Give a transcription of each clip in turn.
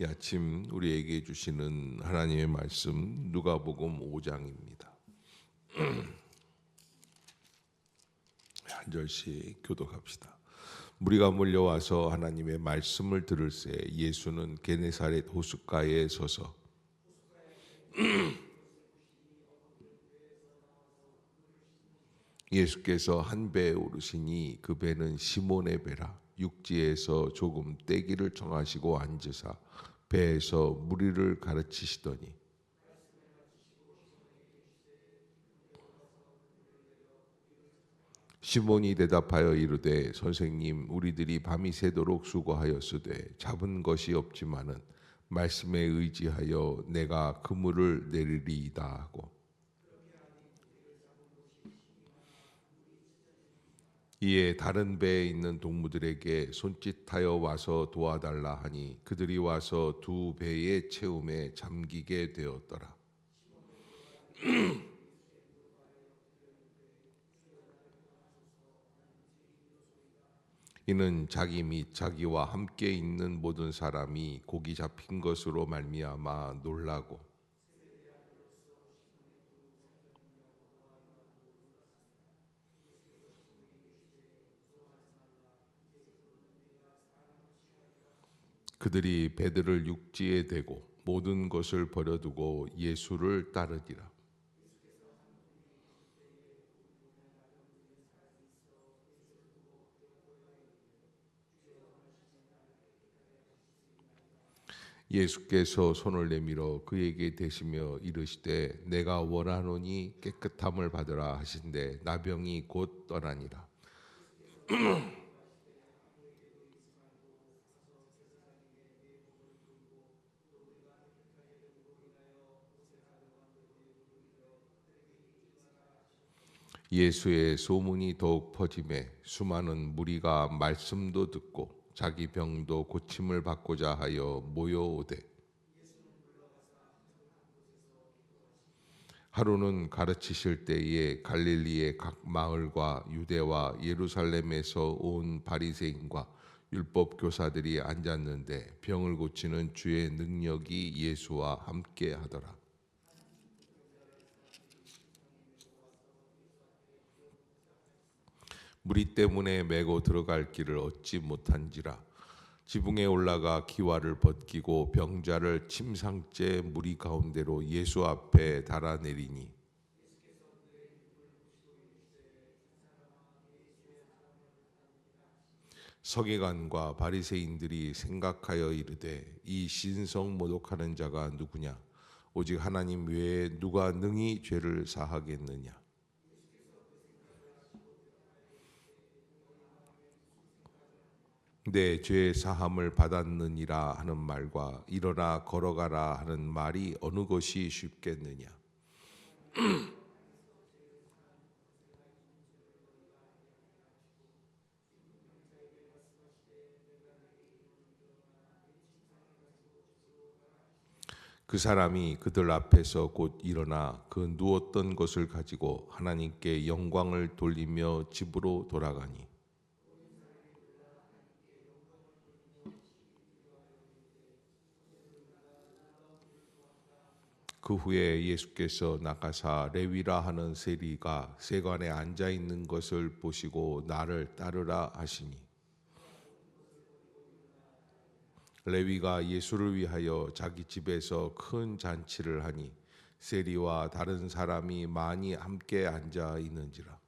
이 아침 우리에게 주시는 하나님의 말씀 누가복음 5장입니다. 한 절씩 교독합시다. 무리가 몰려와서 하나님의 말씀을 들을새 예수는 게네사렛 호숫가에 서서 예수께서 한 배에 오르시니 그 배는 시몬의 배라. 육지에서 조금 떼기를 청하시고 앉으사 배에서 무리를 가르치시더니 시몬이 대답하여 이르되 선생님 우리들이 밤이 새도록 수고하였으되 잡은 것이 없지만은 말씀에 의지하여 내가 그물을 내리리이다 하고 이에 다른 배에 있는 동무들에게 손짓하여 와서 도와달라 하니 그들이 와서 두 배의 채움에 잠기게 되었더라. 이는 자기 및 자기와 함께 있는 모든 사람이 고기 잡힌 것으로 말미암아 놀라고 그들이 배들을 육지에 대고 모든 것을 버려두고 예수를 따르니라. 예수께서 손을 내밀어 그에게 대시며 이르시되 내가 원하노니 깨끗함을 받으라 하신대 나병이 곧 떠나니라. 예수의 소문이 더욱 퍼지매 수많은 무리가 말씀도 듣고 자기 병도 고침을 받고자 하여 모여오되 하루는 가르치실 때에 갈릴리의 각 마을과 유대와 예루살렘에서 온 바리새인과 율법 교사들이 앉았는데 병을 고치는 주의 능력이 예수와 함께 하더라. 무리 때문에 메고 들어갈 길을 얻지 못한지라. 지붕에 올라가 기와를 벗기고 병자를 침상째 무리 가운데로 예수 앞에 달아내리니 서기관과 바리새인들이 생각하여 이르되 이 신성 모독하는 자가 누구냐 오직 하나님 외에 누가 능히 죄를 사하겠느냐. 내 죄 사함을 받았느니라 하는 말과 일어나 걸어가라 하는 말이 어느 것이 쉽겠느냐. 그 사람이 그들 앞에서 곧 일어나 그 누웠던 것을 가지고 하나님께 영광을 돌리며 집으로 돌아가니 그 후에 예수께서 나가사 레위라 하는 세리가 세관에 앉아 있는 것을 보시고 나를 따르라 하시니 레위가 예수를 위하여 자기 집에서 큰 잔치를 하니 세리와 다른 사람이 많이 함께 앉아 있는지라.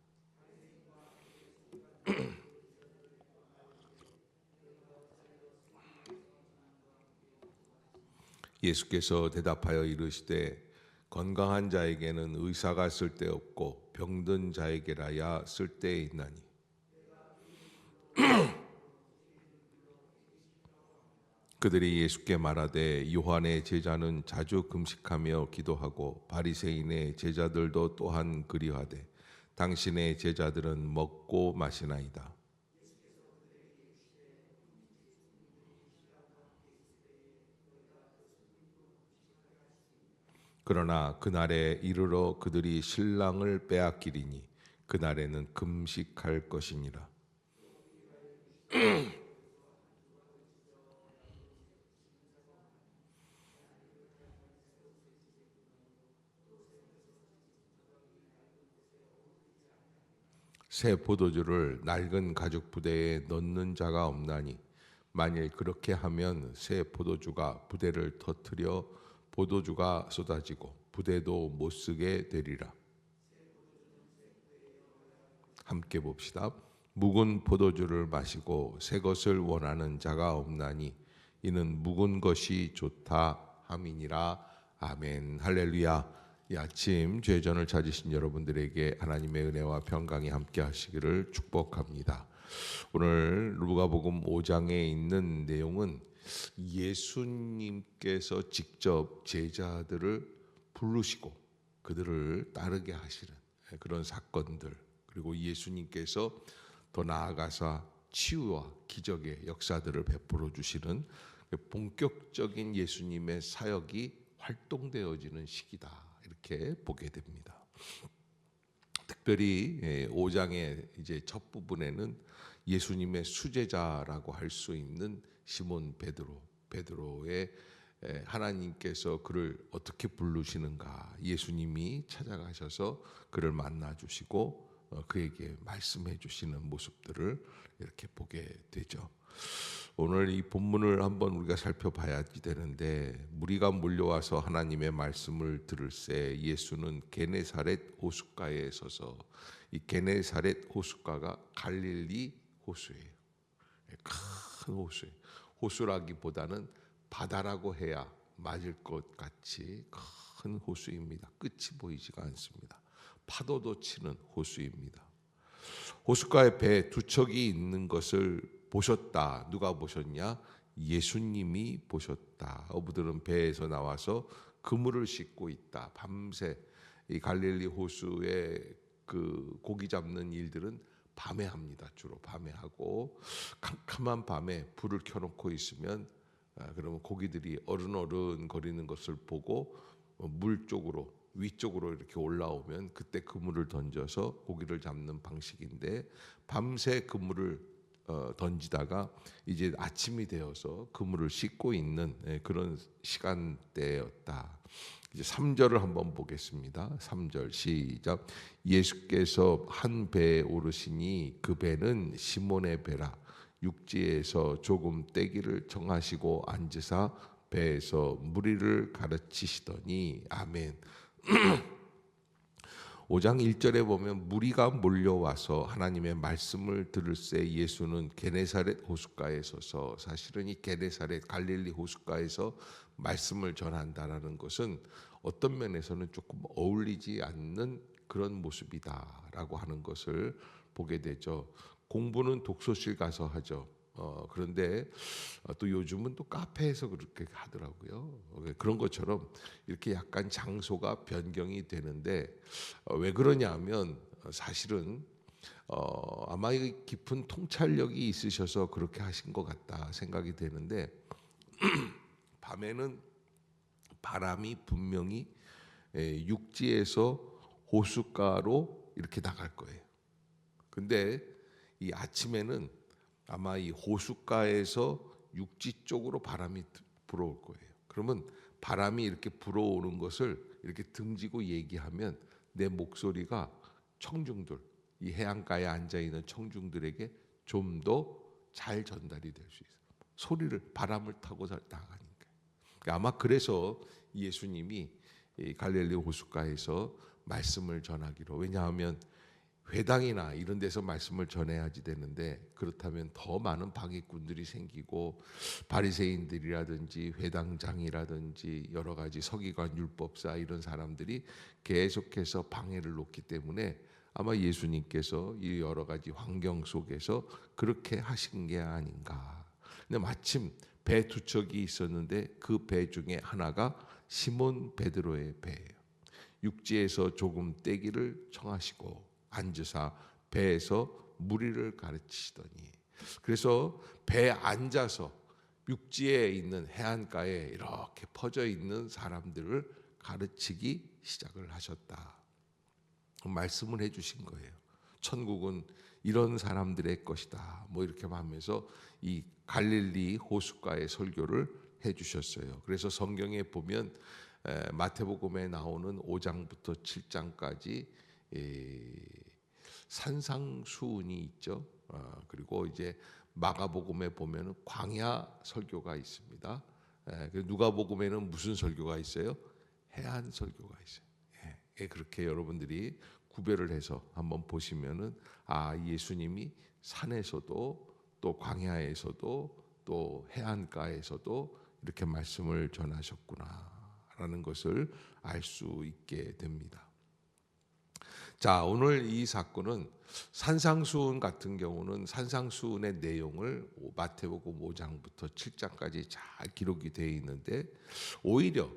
예수께서 대답하여 이르시되 건강한 자에게는 의사가 쓸데없고 병든 자에게라야 쓸데있나니 그들이 예수께 말하되 요한의 제자는 자주 금식하며 기도하고 바리새인의 제자들도 또한 그리하되 당신의 제자들은 먹고 마시나이다. 그러나 그날에 이르러 그들이 신랑을 빼앗기리니 그날에는 금식할 것이니라. 새 포도주를 낡은 가죽 부대에 넣는 자가 없나니 만일 그렇게 하면 새 포도주가 부대를 터뜨려 포도주가 쏟아지고 부대도 못 쓰게 되리라. 함께 봅시다. 묵은 포도주를 마시고 새 것을 원하는 자가 없나니 이는 묵은 것이 좋다 함이니라. 아멘. 할렐루야. 이 아침 죄전을 찾으신 여러분들에게 하나님의 은혜와 평강이 함께 하시기를 축복합니다. 오늘 누가복음 5장에 있는 내용은 예수님께서 직접 제자들을 부르시고 그들을 따르게 하시는 그런 사건들, 그리고 예수님께서 더 나아가서 치유와 기적의 역사들을 베풀어 주시는 본격적인 예수님의 사역이 활동되어지는 시기다, 이렇게 보게 됩니다. 특별히 5장의 이제 첫 부분에는 예수님의 수제자라고 할 수 있는 시몬 베드로의 하나님께서 그를 어떻게 부르시는가, 예수님이 찾아가셔서 그를 만나 주시고 그에게 말씀해 주시는 모습들을 이렇게 보게 되죠. 오늘 이 본문을 한번 우리가 살펴봐야 되는데, 무리가 몰려와서 하나님의 말씀을 들을새 예수는 게네사렛 호숫가에 서서, 이 게네사렛 호숫가가 갈릴리 호수예요. 큰 호수예요. 호수라기보다는 바다라고 해야 맞을 것 같이 큰 호수입니다. 끝이 보이지가 않습니다. 파도도 치는 호수입니다. 호숫가에 배 두 척이 있는 것을 보셨다. 누가 보셨냐? 예수님이 보셨다. 어부들은 배에서 나와서 그물을 싣고 있다. 밤새 이 갈릴리 호수에 그 고기 잡는 일들은 밤에 합니다. 주로 밤에 하고, 캄캄한 밤에 불을 켜놓고 있으면 그러면 고기들이 어른어른 거리는 것을 보고 물 쪽으로, 위쪽으로 이렇게 올라오면 그때 그물을 던져서 고기를 잡는 방식인데, 밤새 그물을 던지다가 이제 아침이 되어서 그물을 싣고 있는 그런 시간대였다. 이제 3절을 한번 보겠습니다. 3절 시작. 예수께서 한 배에 오르시니 그 배는 시몬의 배라. 육지에서 조금 떼기를 정하시고 앉으사 배에서 무리를 가르치시더니. 아멘. 5장 1절에 보면 무리가 몰려와서 하나님의 말씀을 들을새 예수는 게네사렛 호숫가에 서서, 사실은 이 게네사렛 갈릴리 호숫가에서 말씀을 전한다라는 것은 어떤 면에서는 조금 어울리지 않는 그런 모습이다라고 하는 것을 보게 되죠. 공부는 독서실 가서 하죠. 그런데 또 요즘은 또 카페에서 그렇게 하더라고요. 그런 것처럼 이렇게 약간 장소가 변경이 되는데, 왜 그러냐면 사실은 아마 깊은 통찰력이 있으셔서 그렇게 하신 것 같다 생각이 되는데, 밤에는 바람이 분명히 육지에서 호숫가로 이렇게 나갈 거예요. 근데 이 아침에는 아마 이 호숫가에서 육지 쪽으로 바람이 불어올 거예요. 그러면 바람이 이렇게 불어오는 것을 이렇게 등지고 얘기하면 내 목소리가 청중들, 이 해안가에 앉아 있는 청중들에게 좀 더 잘 전달이 될 수 있어요. 소리를, 바람을 타고 나가니까. 아마 그래서 예수님이 이 갈릴리 호숫가에서 말씀을 전하기로, 왜냐하면 회당이나 이런 데서 말씀을 전해야지 되는데, 그렇다면 더 많은 방해꾼들이 생기고 바리새인들이라든지 회당장이라든지 여러 가지 서기관 율법사 이런 사람들이 계속해서 방해를 놓기 때문에 아마 예수님께서 이 여러 가지 환경 속에서 그렇게 하신 게 아닌가. 근데 마침 배 두 척이 있었는데 그 배 중에 하나가 시몬 베드로의 배예요. 육지에서 조금 떼기를 청하시고 앉으사 배에서 무리를 가르치시더니. 그래서 배에 앉아서 육지에 있는 해안가에 이렇게 퍼져 있는 사람들을 가르치기 시작을 하셨다. 말씀을 해주신 거예요. 천국은 이런 사람들의 것이다. 뭐 이렇게 하면서 이 갈릴리 호숫가의 설교를 해주셨어요. 그래서 성경에 보면 마태복음에 나오는 5장부터 7장까지 산상수훈이 있죠. 그리고 이제 마가복음에 보면은 광야 설교가 있습니다. 누가복음에는 무슨 설교가 있어요? 해안 설교가 있어요. 그렇게 여러분들이 구별을 해서 한번 보시면은 예수님이 산에서도 또 광야에서도 또 해안가에서도 이렇게 말씀을 전하셨구나라는 것을 알 수 있게 됩니다. 자, 오늘 이 사건은 산상수훈 같은 경우는 산상수훈의 내용을 마태복음 5장부터 7장까지 잘 기록이 되어 있는데, 오히려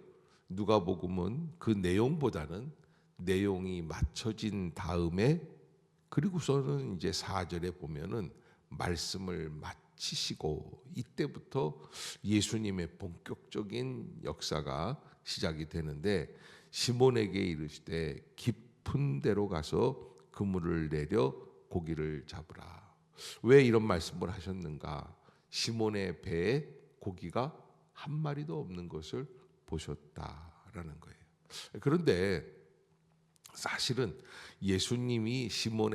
누가복음은 그 내용보다는 내용이 맞춰진 다음에, 그리고서는 이제 4절에 보면은 말씀을 마치시고, 이때부터 예수님의 본격적인 역사가 시작이 되는데, 시몬에게 이르시되 깊은 데로 가서 그물을 내려 고기를 잡으라. 왜 이런 말씀을 하셨는가? 시몬의 배에 고기가 한 마리도 없는 것을 보셨다라는 거예요. 그런데 사실은 예수님이 시몬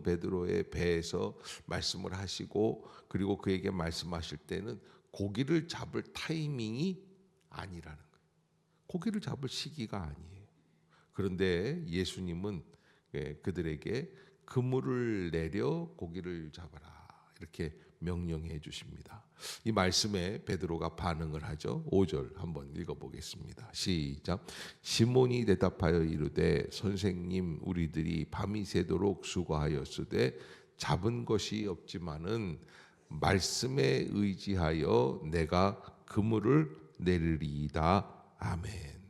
베드로의 배에서 말씀을 하시고, 그리고 그에게 말씀하실 때는 고기를 잡을 타이밍이 아니라는 거예요. 고기를 잡을 시기가 아니에요. 그런데 예수님은 그들에게 그물을 내려 고기를 잡아라, 이렇게 명령해 주십니다. 이 말씀에 베드로가 반응을 하죠. 5절 한번 읽어보겠습니다. 시작. 시몬이 대답하여 이르되 선생님, 우리들이 밤이 새도록 수고하였으되 잡은 것이 없지만은 말씀에 의지하여 내가 그물을 내리리이다. 아멘.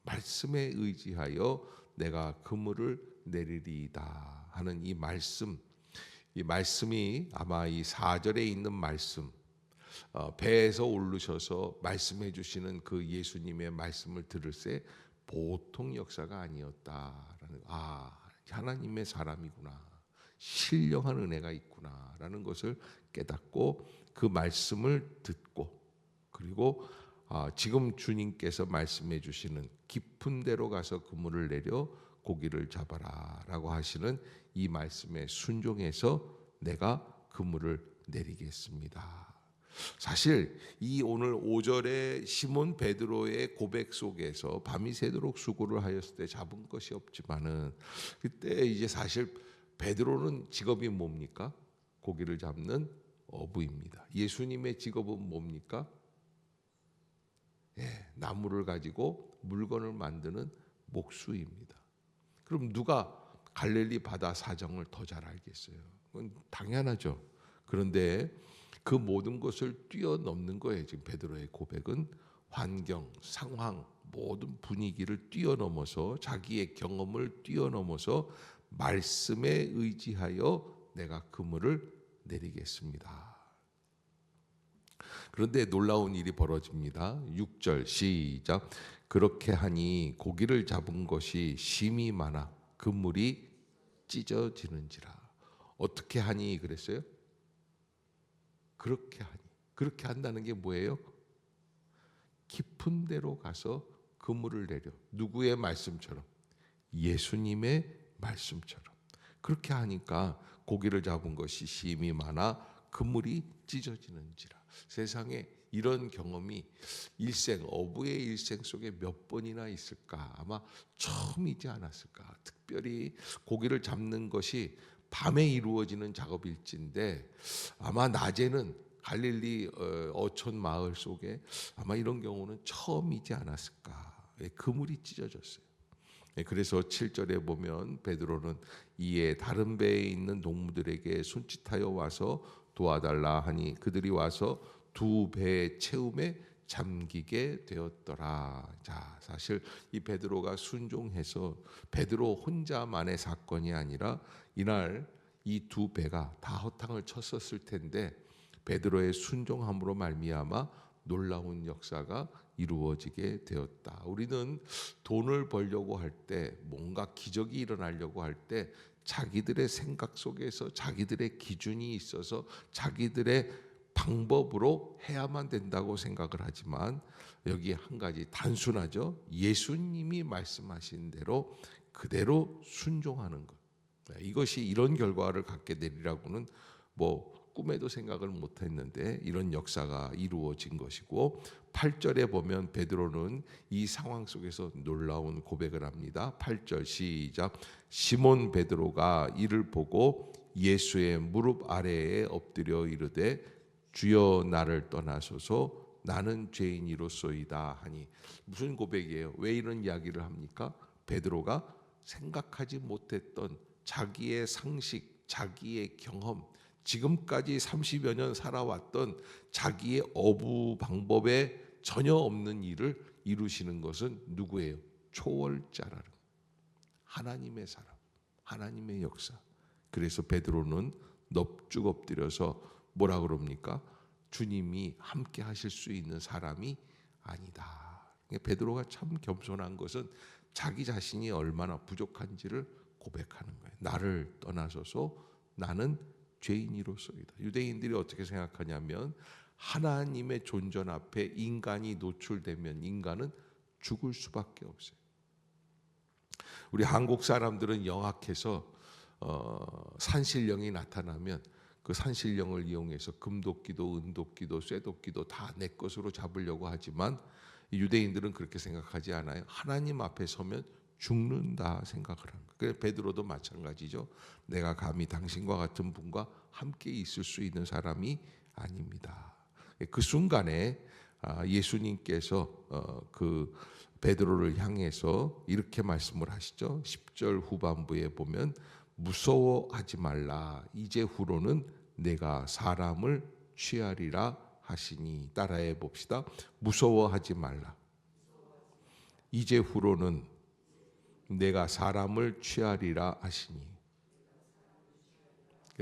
말씀에 의지하여 내가 그물을 내리리이다 하는 이 말씀이 아마 이 4절에 있는 말씀, 배에서 오르셔서 말씀해 주시는 그 예수님의 말씀을 들을 때 보통 역사가 아니었다라는, 하나님의 사람이구나, 신령한 은혜가 있구나라는 것을 깨닫고, 그 말씀을 듣고, 그리고 지금 주님께서 말씀해 주시는 깊은 데로 가서 그물을 내려 고기를 잡아라라고 하시는 이 말씀에 순종해서 내가 그물을 내리겠습니다. 사실 이 오늘 5절의 시몬 베드로의 고백 속에서 밤이 새도록 수고를 하였을 때 잡은 것이 없지만은, 그때 이제 사실 베드로는 직업이 뭡니까? 고기를 잡는 어부입니다. 예수님의 직업은 뭡니까? 나무를 가지고 물건을 만드는 목수입니다. 그럼 누가 갈릴리 바다 사정을 더 잘 알겠어요? 그건 당연하죠. 그런데 그 모든 것을 뛰어넘는 거예요. 지금 베드로의 고백은 환경, 상황, 모든 분위기를 뛰어넘어서, 자기의 경험을 뛰어넘어서 말씀에 의지하여 내가 그물을 내리겠습니다. 그런데 놀라운 일이 벌어집니다. 6절 시작. 그렇게 하니 고기를 잡은 것이 심이 많아 그물이 찢어지는지라. 어떻게 하니 그랬어요? 그렇게 하니. 그렇게 한다는 게 뭐예요? 깊은 데로 가서 그물을 내려. 누구의 말씀처럼? 예수님의 말씀처럼. 그렇게 하니까 고기를 잡은 것이 심이 많아 그물이 찢어지는지라. 세상에 이런 경험이 어부의 일생 속에 몇 번이나 있을까? 아마 처음이지 않았을까? 특별히 고기를 잡는 것이 밤에 이루어지는 작업일진데, 아마 낮에는 갈릴리 어촌 마을 속에 아마 이런 경우는 처음이지 않았을까? 그물이 찢어졌어요. 그래서 7절에 보면 베드로는 이에 다른 배에 있는 농부들에게 손짓하여 와서 도와달라 하니 그들이 와서 두 배의 채움에 잠기게 되었더라. 자, 사실 이 베드로가 순종해서, 베드로 혼자만의 사건이 아니라 이날 이 두 배가 다 허탕을 쳤었을 텐데, 베드로의 순종함으로 말미암아 놀라운 역사가 이루어지게 되었다. 우리는 돈을 벌려고 할 때, 뭔가 기적이 일어나려고 할 때 자기들의 생각 속에서 자기들의 기준이 있어서 자기들의 방법으로 해야만 된다고 생각을 하지만, 여기 한 가지 단순하죠. 예수님이 말씀하신 대로 그대로 순종하는 것. 이것이 이런 결과를 갖게 되리라고는 꿈에도 생각을 못했는데 이런 역사가 이루어진 것이고, 8절에 보면 베드로는 이 상황 속에서 놀라운 고백을 합니다. 8절 시작. 시몬 베드로가 이를 보고 예수의 무릎 아래에 엎드려 이르되 주여 나를 떠나소서 나는 죄인이로소이다 하니. 무슨 고백이에요? 왜 이런 이야기를 합니까? 베드로가 생각하지 못했던 자기의 상식, 자기의 경험, 지금까지 30여 년 살아왔던 자기의 어부 방법에 전혀 없는 일을 이루시는 것은 누구예요? 초월자라는, 하나님의 사람, 하나님의 역사. 그래서 베드로는 넙죽 엎드려서 뭐라 그럽니까? 주님이 함께 하실 수 있는 사람이 아니다. 베드로가 참 겸손한 것은 자기 자신이 얼마나 부족한지를 고백하는 거예요. 나를 떠나소서 나는 죄인이로소이다. 유대인들이 어떻게 생각하냐면 하나님의 존전 앞에 인간이 노출되면 인간은 죽을 수밖에 없어요. 우리 한국 사람들은 영악해서 산신령이 나타나면 그 산신령을 이용해서 금도끼도 은도끼도 쇠도끼도 다 내 것으로 잡으려고 하지만 유대인들은 그렇게 생각하지 않아요. 하나님 앞에 서면 죽는다 생각을 한 거예요. 그래서 베드로도 마찬가지죠. 내가 감히 당신과 같은 분과 함께 있을 수 있는 사람이 아닙니다. 그 순간에 예수님께서 그 베드로를 향해서 이렇게 말씀을 하시죠. 10절 후반부에 보면 무서워하지 말라. 이제 후로는 내가 사람을 취하리라 하시니. 따라해 봅시다. 무서워하지 말라. 이제 후로는 내가 사람을 취하리라 하시니.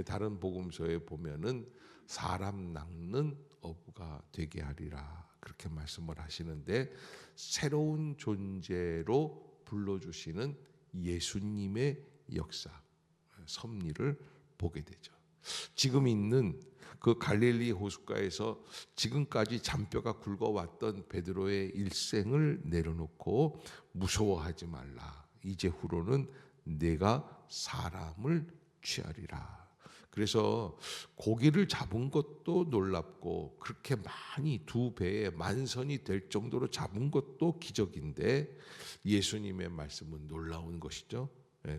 다른 복음서에 보면은 사람 낚는 어부가 되게 하리라 그렇게 말씀을 하시는데, 새로운 존재로 불러주시는 예수님의 역사, 섭리를 보게 되죠. 지금 있는 그 갈릴리 호숫가에서 지금까지 잔뼈가 굵어왔던 베드로의 일생을 내려놓고 무서워하지 말라. 이제 후로는 내가 사람을 취하리라. 그래서 고기를 잡은 것도 놀랍고 그렇게 많이 2배의 만선이 될 정도로 잡은 것도 기적인데 예수님의 말씀은 놀라운 것이죠.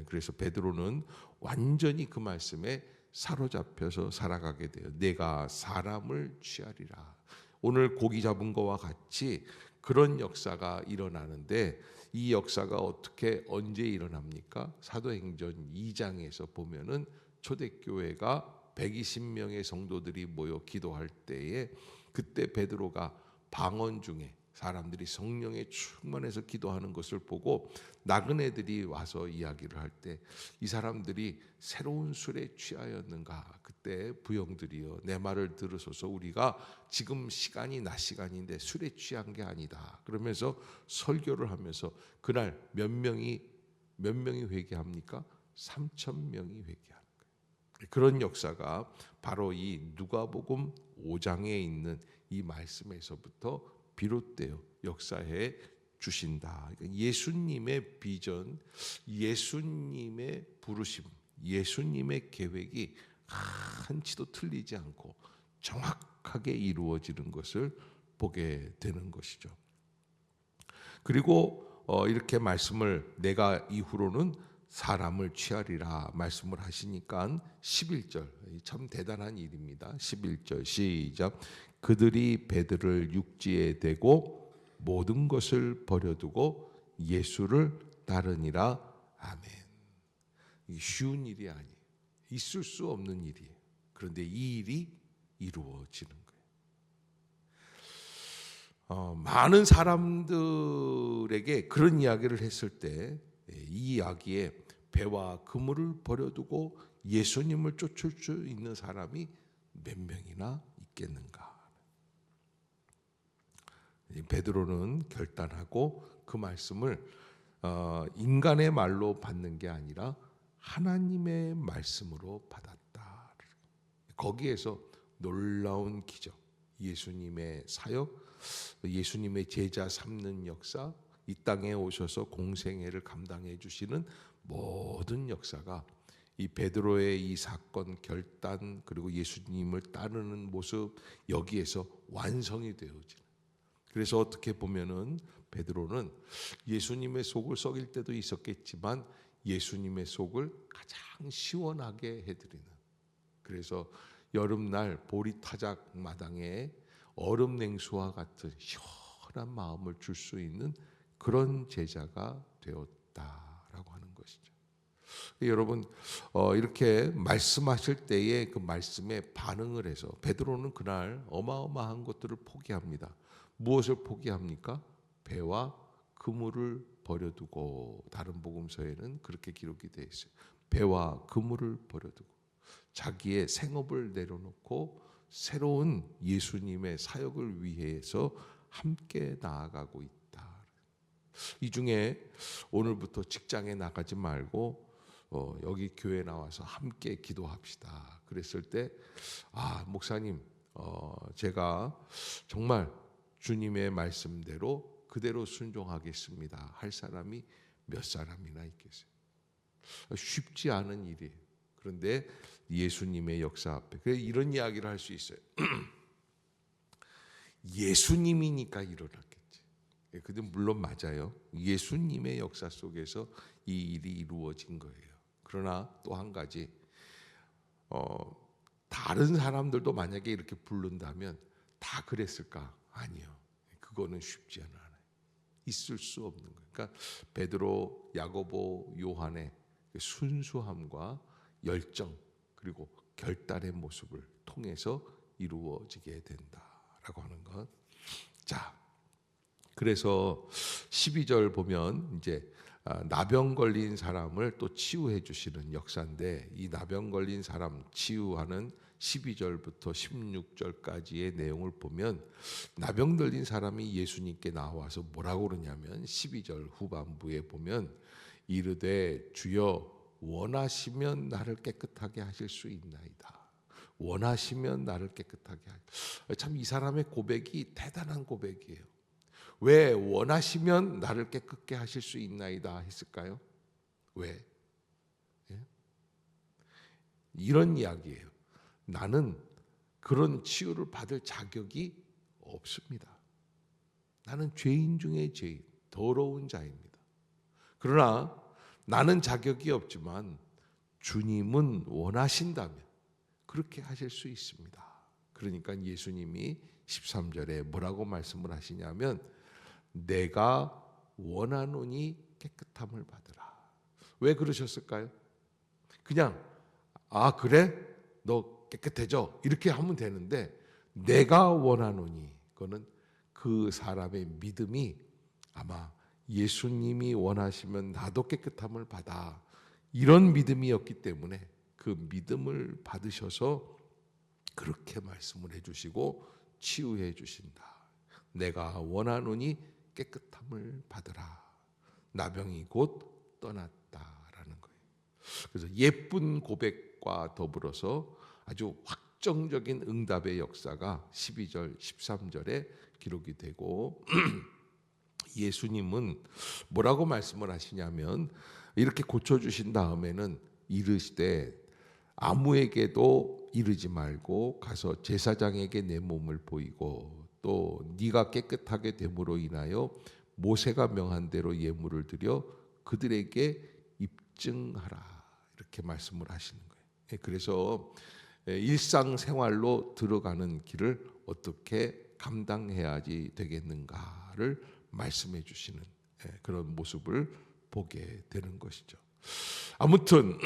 그래서 베드로는 완전히 그 말씀에 사로잡혀서 살아가게 돼요. 내가 사람을 취하리라. 오늘 고기 잡은 거와 같이 그런 역사가 일어나는데, 이 역사가 어떻게 언제 일어납니까? 사도행전 2장에서 보면은 초대교회가 120명의 성도들이 모여 기도할 때에, 그때 베드로가 방언 중에 사람들이 성령에 충만해서 기도하는 것을 보고 나그네들이 와서 이야기를 할 때 이 사람들이 새로운 술에 취하였는가. 그때 부형들이여 내 말을 들으소서. 우리가 지금 시간이 낮 시간인데 술에 취한 게 아니다. 그러면서 설교를 하면서 그날 몇 명이 회개합니까? 3,000명이 회개합니다. 그런 역사가 바로 이 누가복음 5장에 있는 이 말씀에서부터 비롯되어 역사해 주신다. 예수님의 비전, 예수님의 부르심, 예수님의 계획이 한치도 틀리지 않고 정확하게 이루어지는 것을 보게 되는 것이죠. 그리고 이렇게 말씀을 내가 이후로는 사람을 취하리라 말씀을 하시니까 11절 참 대단한 일입니다. 11절 시작. 그들이 베드로를 육지에 대고 모든 것을 버려두고 예수를 따르니라. 아멘. 이게 쉬운 일이 아니에요. 있을 수 없는 일이에요. 그런데 이 일이 이루어지는 거예요. 많은 사람들에게 그런 이야기를 했을 때 이 이야기에 배와 그물을 버려두고 예수님을 쫓을 수 있는 사람이 몇 명이나 있겠는가. 베드로는 결단하고 그 말씀을 인간의 말로 받는 게 아니라 하나님의 말씀으로 받았다. 거기에서 놀라운 기적, 예수님의 사역, 예수님의 제자 삼는 역사, 이 땅에 오셔서 공생애를 감당해 주시는 모든 역사가 이 베드로의 이 사건 결단 그리고 예수님을 따르는 모습 여기에서 완성이 되어지는. 그래서 어떻게 보면은 베드로는 예수님의 속을 썩일 때도 있었겠지만 예수님의 속을 가장 시원하게 해드리는. 그래서 여름날 보리타작 마당에 얼음 냉수와 같은 시원한 마음을 줄 수 있는 그런 제자가 되었다라고 하는 것이죠. 여러분 이렇게 말씀하실 때에 그 말씀에 반응을 해서 베드로는 그날 어마어마한 것들을 포기합니다. 무엇을 포기합니까? 배와 그물을 버려두고, 다른 복음서에는 그렇게 기록이 되어 있어요. 배와 그물을 버려두고 자기의 생업을 내려놓고 새로운 예수님의 사역을 위해서 함께 나아가고 있다. 이 중에 오늘부터 직장에 나가지 말고 여기 교회 나와서 함께 기도합시다. 그랬을 때 목사님 제가 정말 주님의 말씀대로 그대로 순종하겠습니다 할 사람이 몇 사람이나 있겠어요? 쉽지 않은 일이에요. 그런데 예수님의 역사 앞에 이런 이야기를 할 수 있어요. 예수님이니까 일어났겠지. 근데 물론 맞아요. 예수님의 역사 속에서 이 일이 이루어진 거예요. 그러나 또 한 가지 다른 사람들도 만약에 이렇게 부른다면 다 그랬을까? 아니요. 그거는 쉽지 않아요. 있을 수 없는 거예요. 그러니까 베드로, 야고보, 요한의 순수함과 열정 그리고 결단의 모습을 통해서 이루어지게 된다라고 하는 것. 자, 그래서 12절 보면 이제 나병 걸린 사람을 또 치유해 주시는 역사인데, 이 나병 걸린 사람 치유하는 12절부터 16절까지의 내용을 보면 나병 걸린 사람이 예수님께 나와서 뭐라고 그러냐면 12절 후반부에 보면 이르되 주여 원하시면 나를 깨끗하게 하실 수 있나이다. 원하시면 나를 깨끗하게 하실. 참 이 사람의 고백이 대단한 고백이에요. 왜 원하시면 나를 깨끗게 하실 수 있나이다 했을까요? 왜? 예? 이런 이야기예요. 나는 그런 치유를 받을 자격이 없습니다. 나는 죄인 중에 죄인, 더러운 자입니다. 그러나 나는 자격이 없지만 주님은 원하신다면 그렇게 하실 수 있습니다. 그러니까 예수님이 13절에 뭐라고 말씀을 하시냐면 내가 원하노니 깨끗함을 받으라. 왜 그러셨을까요? 그냥 그래? 너 깨끗해져 이렇게 하면 되는데 내가 원하노니, 그거는 그 사람의 믿음이 아마 예수님이 원하시면 나도 깨끗함을 받아, 이런 믿음이었기 때문에 그 믿음을 받으셔서 그렇게 말씀을 해주시고 치유해 주신다. 내가 원하노니 깨끗함을 받으라. 나병이 곧 떠났다라는 거예요. 그래서 예쁜 고백과 더불어서 아주 확정적인 응답의 역사가 12절, 13절에 기록이 되고 예수님은 뭐라고 말씀을 하시냐면 이렇게 고쳐주신 다음에는 이르시되 아무에게도 이르지 말고 가서 제사장에게 내 몸을 보이고 또 네가 깨끗하게 됨으로 인하여 모세가 명한 대로 예물을 드려 그들에게 입증하라. 이렇게 말씀을 하시는 거예요. 그래서 일상생활로 들어가는 길을 어떻게 감당해야지 되겠는가를 말씀해 주시는 그런 모습을 보게 되는 것이죠. 아무튼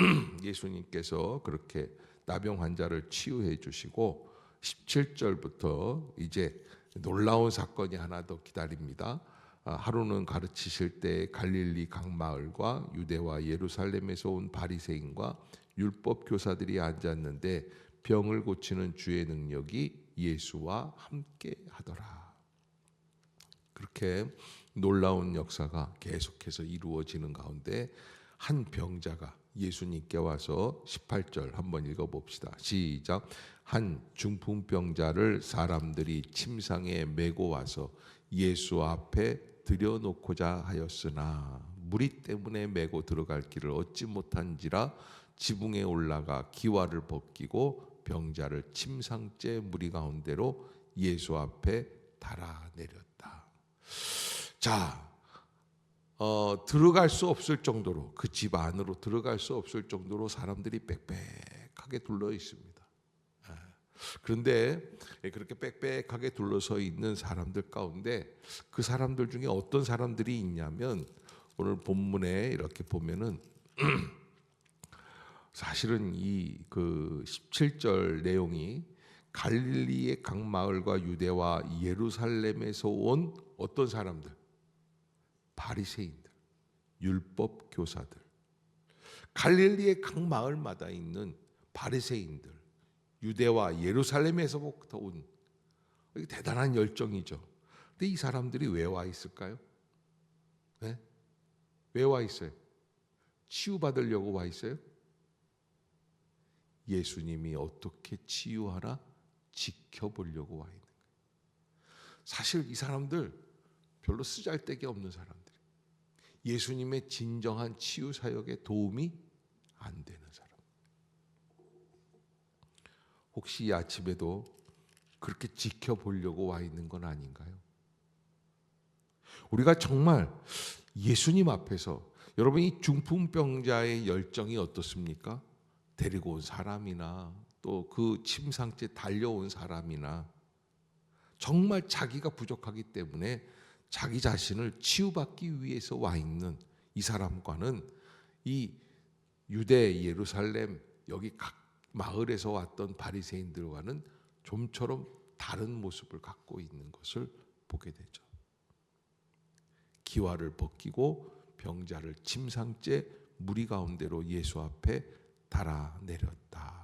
예수님께서 그렇게 나병 환자를 치유해 주시고 17절부터 이제 놀라운 사건이 하나 더 기다립니다. 하루는 가르치실 때 갈릴리 각 마을과 유대와 예루살렘에서 온 바리새인과 율법 교사들이 앉았는데 병을 고치는 주의 능력이 예수와 함께 하더라. 그렇게 놀라운 역사가 계속해서 이루어지는 가운데 한 병자가 예수님께 와서 18절 한번 읽어봅시다. 시작. 한 중풍병자를 사람들이 침상에 메고 와서 예수 앞에 들여놓고자 하였으나 무리 때문에 메고 들어갈 길을 얻지 못한지라 지붕에 올라가 기와를 벗기고 병자를 침상째 무리 가운데로 예수 앞에 달아내렸다. 자, 들어갈 수 없을 정도로, 그 집 안으로 들어갈 수 없을 정도로 사람들이 빽빽하게 둘러 있습니다. 그런데 그렇게 빽빽하게 둘러서 있는 사람들 가운데 그 사람들 중에 어떤 사람들이 있냐면, 오늘 본문에 이렇게 보면은 사실은 이 그 17절 내용이 갈릴리의 각 마을과 유대와 예루살렘에서 온 어떤 사람들, 바리새인들, 율법 교사들, 갈릴리의 각 마을마다 있는 바리새인들, 유대와 예루살렘에서부터 온 대단한 열정이죠. 근데 이 사람들이 왜 와 있을까요? 네? 왜 와 있어요? 치유받으려고 와 있어요? 예수님이 어떻게 치유하나 지켜보려고 와 있는 거예요. 사실 이 사람들 별로 쓰잘데기 없는 사람들, 예수님의 진정한 치유 사역에 도움이 안 되는 사람. 혹시 이 아침에도 그렇게 지켜보려고 와 있는 건 아닌가요? 우리가 정말 예수님 앞에서, 여러분 이 중풍병자의 열정이 어떻습니까? 데리고 온 사람이나 또 그 침상째 달려온 사람이나 정말 자기가 부족하기 때문에 자기 자신을 치유받기 위해서 와 있는 이 사람과는 이 유대 예루살렘 여기 각 마을에서 왔던 바리새인들과는 좀처럼 다른 모습을 갖고 있는 것을 보게 되죠. 기와를 벗기고 병자를 침상째 무리 가운데로 예수 앞에 달아내렸다.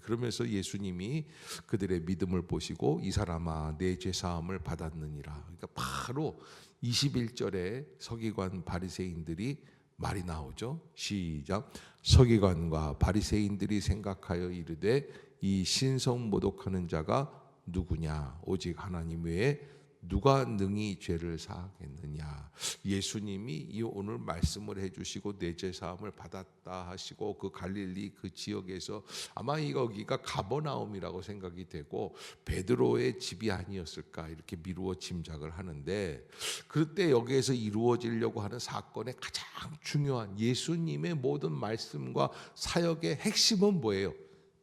그러면서 예수님이 그들의 믿음을 보시고 이 사람아 내 죄 사함을 받았느니라. 그러니까 바로 21절에 서기관 바리새인들이 말이 나오죠. 시작. 서기관과 바리새인들이 생각하여 이르되 이 신성 모독하는 자가 누구냐? 오직 하나님 외에 누가 능히 죄를 사하겠느냐. 예수님이 이 오늘 말씀을 해주시고 내 죄 사함을 받았다 하시고 그 갈릴리 그 지역에서 아마 여기가 가버나움이라고 생각이 되고 베드로의 집이 아니었을까 이렇게 미루어 짐작을 하는데, 그때 여기에서 이루어지려고 하는 사건의 가장 중요한 예수님의 모든 말씀과 사역의 핵심은 뭐예요?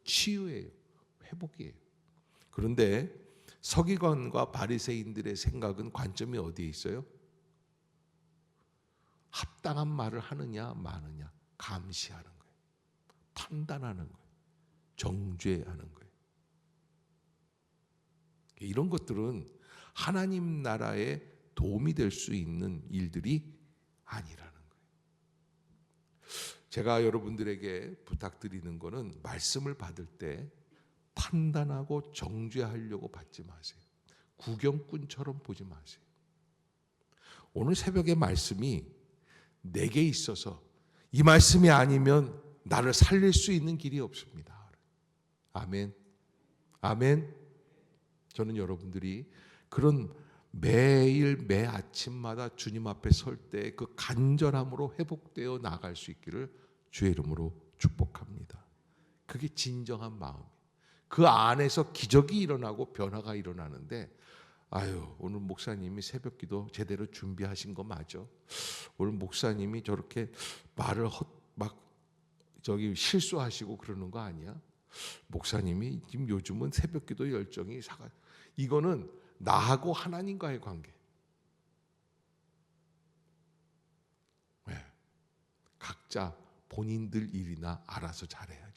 치유예요. 회복이에요. 그런데 서기관과 바리새인들의 생각은, 관점이 어디에 있어요? 합당한 말을 하느냐 마느냐 감시하는 거예요. 판단하는 거예요. 정죄하는 거예요. 이런 것들은 하나님 나라에 도움이 될 수 있는 일들이 아니라는 거예요. 제가 여러분들에게 부탁드리는 거는, 말씀을 받을 때 판단하고 정죄하려고 받지 마세요. 구경꾼처럼 보지 마세요. 오늘 새벽의 말씀이 내게 있어서 이 말씀이 아니면 나를 살릴 수 있는 길이 없습니다. 아멘. 아멘. 저는 여러분들이 그런 매일 매 아침마다 주님 앞에 설 때 그 간절함으로 회복되어 나갈 수 있기를 주의 이름으로 축복합니다. 그게 진정한 마음. 그 안에서 기적이 일어나고 변화가 일어나는데, 오늘 목사님이 새벽기도 제대로 준비하신 거 맞아? 오늘 목사님이 저렇게 말을 실수하시고 그러는 거 아니야? 목사님이 지금 요즘은 새벽기도 열정이 이거는 나하고 하나님과의 관계. 네. 각자 본인들 일이나 알아서 잘해야지.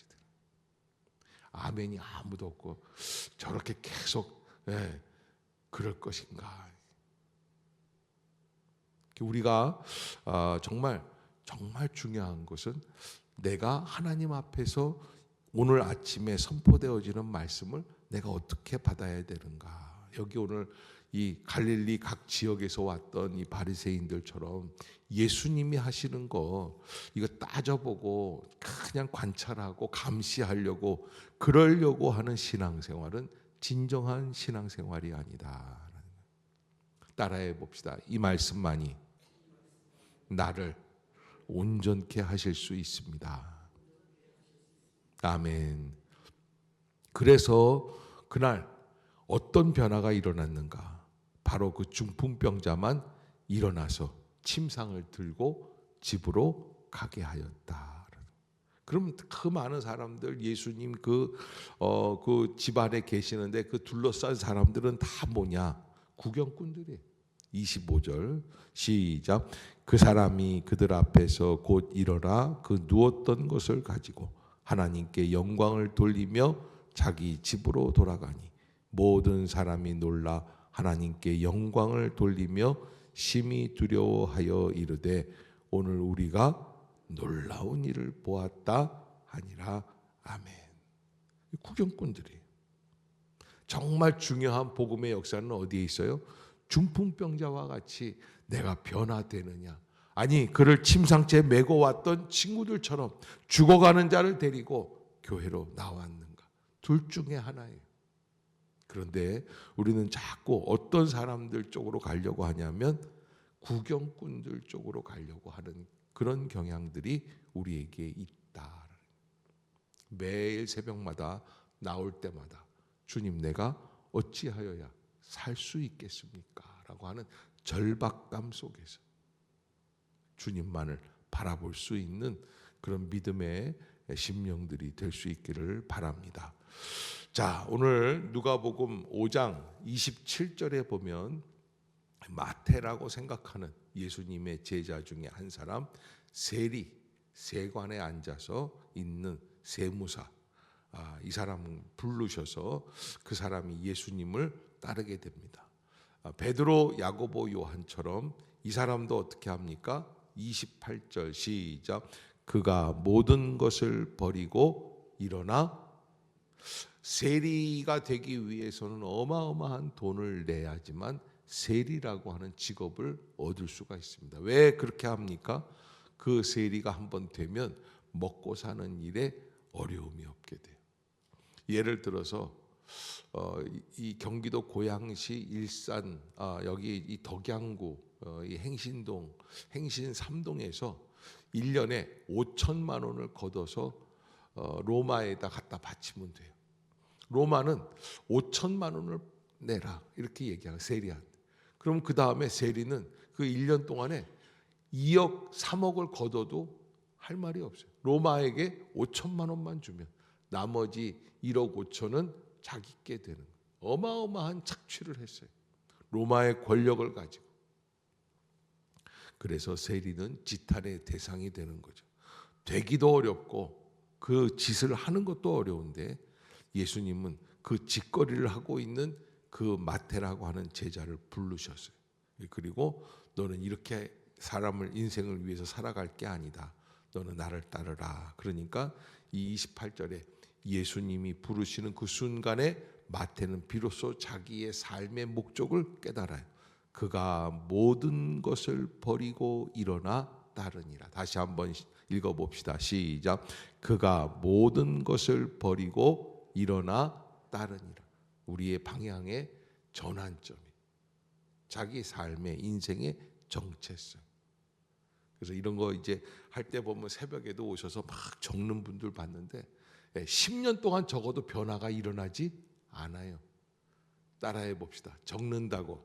아멘이 아무도 없고 저렇게 계속 그럴 것인가. 우리가 정말 중요한 것은 내가 하나님 앞에서 오늘 아침에 선포되어지는 말씀을 내가 어떻게 받아야 되는가. 여기 오늘 이 갈릴리 각 지역에서 왔던 이 바리새인들처럼 예수님이 하시는 거 이거 따져보고 그냥 관찰하고 감시하려고 그러려고 하는 신앙생활은 진정한 신앙생활이 아니다. 따라해 봅시다. 이 말씀만이 나를 온전케 하실 수 있습니다. 아멘. 그래서 그날 어떤 변화가 일어났는가? 바로 그 중풍병자만 일어나서 침상을 들고 집으로 가게 하였다. 그럼 그 많은 사람들, 예수님 그 집안에 계시는데 그 둘러싼 사람들은 다 뭐냐? 구경꾼들이에요. 25절 시작. 그 사람이 그들 앞에서 곧 일어나 그 누웠던 것을 가지고 하나님께 영광을 돌리며 자기 집으로 돌아가니 모든 사람이 놀라 하나님께 영광을 돌리며 심히 두려워하여 이르되 오늘 우리가 놀라운 일을 보았다 하니라. 아멘. 구경꾼들이 정말 중요한 복음의 역사는 어디에 있어요? 중풍병자와 같이 내가 변화되느냐, 아니 그를 침상째에 메고 왔던 친구들처럼 죽어가는 자를 데리고 교회로 나왔는가? 둘 중에 하나예요. 그런데 우리는 자꾸 어떤 사람들 쪽으로 가려고 하냐면 구경꾼들 쪽으로 가려고 하는 그런 경향들이 우리에게 있다. 매일 새벽마다 나올 때마다 주님 내가 어찌하여야 살 수 있겠습니까? 라고 하는 절박감 속에서 주님만을 바라볼 수 있는 그런 믿음의 심령들이 될 수 있기를 바랍니다. 자, 오늘 누가복음 5장 27절에 보면 마태라고 생각하는 예수님의 제자 중에 한 사람, 세리, 세관에 앉아서 있는 세무사, 이 사람 부르셔서 그 사람이 예수님을 따르게 됩니다. 베드로, 야고보, 요한처럼 이 사람도 어떻게 합니까? 28절 시작. 그가 모든 것을 버리고 일어나. 세리가 되기 위해서는 어마어마한 돈을 내야지만 세리라고 하는 직업을 얻을 수가 있습니다. 왜 그렇게 합니까? 그 세리가 한번 되면 먹고 사는 일에 어려움이 없게 돼요. 예를 들어서 이 경기도 고양시 일산 여기 이 덕양구 이 행신동 행신 3동에서 1년에 5천만 원을 걷어서 로마에다 갖다 바치면 돼요. 로마는 5천만 원을 내라 이렇게 얘기하고 세리한테. 그럼 그 다음에 세리는 그 1년 동안에 2억 3억을 걷어도 할 말이 없어요. 로마에게 5천만 원만 주면 나머지 1억 5천은 자기께 되는 거예요. 어마어마한 착취를 했어요. 로마의 권력을 가지고. 그래서 세리는 지탄의 대상이 되는 거죠. 되기도 어렵고 그 짓을 하는 것도 어려운데 예수님은 그 짓거리를 하고 있는 그 마태라고 하는 제자를 부르셨어요. 그리고 너는 이렇게 사람을 인생을 위해서 살아갈 게 아니다. 너는 나를 따르라. 그러니까 이 28절에 예수님이 부르시는 그 순간에 마태는 비로소 자기의 삶의 목적을 깨달아요. 그가 모든 것을 버리고 일어나 따르니라. 다시 한번 읽어봅시다. 시작. 그가 모든 것을 버리고 일어나 따르니라. 우리의 방향의 전환점이 자기 삶의 인생의 정체성. 그래서 이런 거 이제 할 때 보면 새벽에도 오셔서 막 적는 분들 봤는데 10년 동안 적어도 변화가 일어나지 않아요. 따라해 봅시다. 적는다고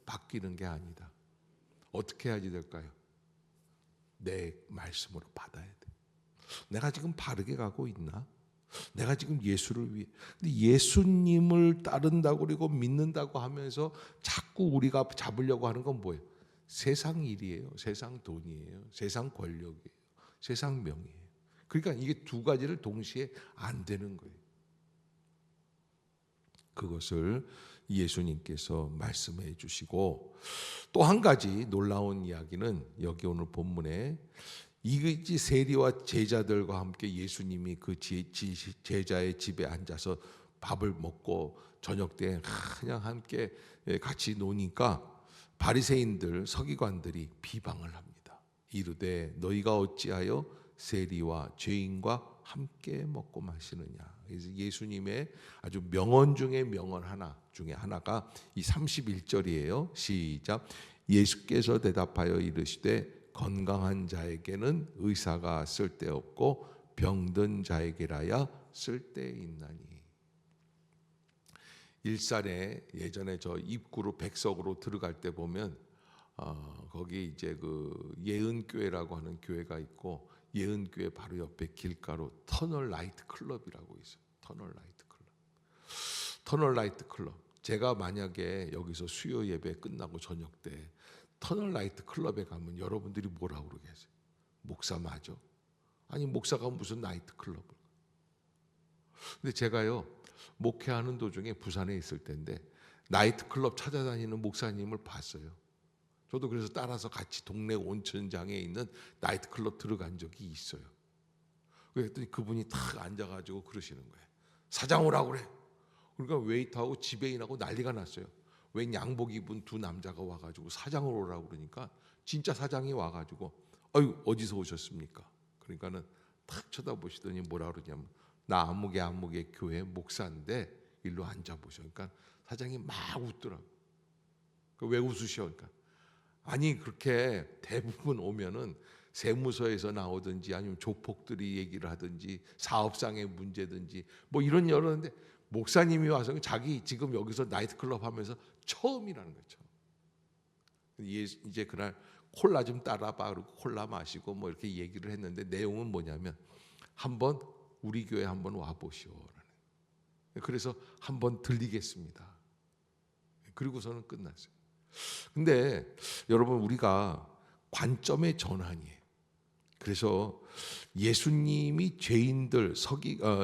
바뀌는 게 아니다. 어떻게 해야지 될까요? 내 말씀으로 받아야 돼. 내가 지금 바르게 가고 있나? 내가 지금 예수를 위해, 근데 예수님을 따른다고 그리고 믿는다고 하면서 자꾸 우리가 잡으려고 하는 건 뭐예요? 세상 일이에요. 세상 돈이에요. 세상 권력이에요. 세상 명예예요. 그러니까 이게 두 가지를 동시에 안 되는 거예요. 그것을 예수님께서 말씀해 주시고, 또 한 가지 놀라운 이야기는 여기 오늘 본문에 이 세리와 제자들과 함께 예수님이 그 제자의 집에 앉아서 밥을 먹고 저녁 때 그냥 함께 같이 노니까 바리새인들 서기관들이 비방을 합니다. 이르되 너희가 어찌하여 세리와 죄인과 함께 먹고 마시느냐. 그래서 예수님의 아주 명언 중에 명언 하나 중에 하나가 이 31절이에요. 시작. 예수께서 대답하여 이르시되 건강한 자에게는 의사가 쓸데없고 병든 자에게라야 쓸데있나니. 일산에 예전에 저 입구로 백석으로 들어갈 때 보면 거기 이제 그 예은교회라고 하는 교회가 있고, 예은교회 바로 옆에 길가로 터널 라이트 클럽이라고 있어요. 터널 라이트 클럽. 제가 만약에 여기서 수요 예배 끝나고 저녁 때 터널 라이트 클럽에 가면 여러분들이 뭐라고 그러겠어요? 목사 맞아? 아니, 목사가 무슨 나이트 클럽을. 근데 제가요, 목회하는 도중에 부산에 있을 때인데 나이트 클럽 찾아다니는 목사님을 봤어요. 저도 그래서 따라서 같이 동네 온천장에 있는 나이트 클럽 들어간 적이 있어요. 그랬더니 그분이 탁 앉아가지고 그러시는 거예요. 사장 오라고 그래. 그러니까 웨이터하고 지배인하고 난리가 났어요. 웬 양복 입은 두 남자가 와가지고 사장을 오라고 그러니까 진짜 사장이 와가지고 아유, 어디서 오셨습니까? 그러니까는 탁 쳐다보시더니 뭐라 그러냐면, 나 아무개 교회 목사인데 일로 앉아보셔. 그러니까 사장이 막 웃더라고. 왜 웃으셔? 그러니까 아니, 그렇게 대부분 오면은 세무서에서 나오든지 아니면 조폭들이 얘기를 하든지 사업상의 문제든지 뭐 이런 여러는데, 목사님이 와서 자기 지금 여기서 나이트클럽 하면서 처음이라는 거죠. 이제 그날 콜라 좀 따라봐 그러고 콜라 마시고 뭐 이렇게 얘기를 했는데, 내용은 뭐냐면 한번 우리 교회 한번 와보시오라는. 그래서 한번 들리겠습니다. 그리고서는 끝났어요. 근데 여러분, 우리가 관점의 전환이에요. 그래서 예수님이 죄인들,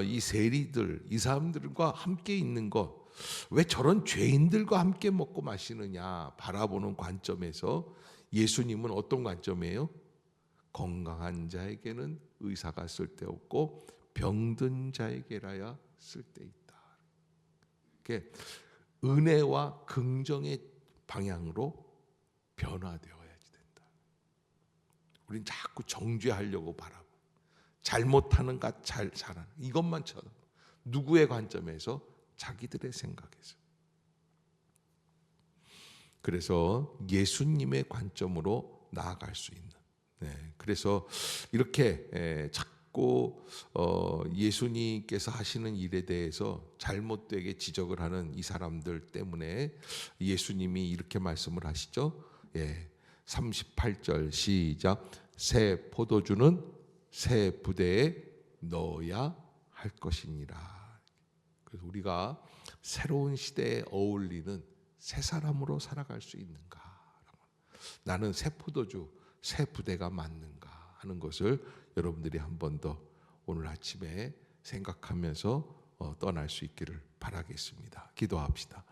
이 세리들, 이 사람들과 함께 있는 것, 왜 저런 죄인들과 함께 먹고 마시느냐 바라보는 관점에서 예수님은 어떤 관점이에요? 건강한 자에게는 의사가 쓸데없고 병든 자에게라야 쓸데있다. 이렇게 은혜와 긍정의 방향으로 변화되어야지 된다. 우린 자꾸 정죄하려고 바라고, 잘못하는 것 잘 잘하는 이것만 쳐다. 누구의 관점에서? 자기들의 생각에서. 그래서 예수님의 관점으로 나아갈 수 있는. 그래서 이렇게 자꾸 예수님께서 하시는 일에 대해서 잘못되게 지적을 하는 이 사람들 때문에 예수님이 이렇게 말씀을 하시죠. 38절 시작. 새 포도주는 새 부대에 넣어야 할 것이니라. 그래서 우리가 새로운 시대에 어울리는 새 사람으로 살아갈 수 있는가? 나는 새 포도주, 새 부대가 맞는가 하는 것을 여러분들이 한 번 더 오늘 아침에 생각하면서 떠날 수 있기를 바라겠습니다. 기도합시다.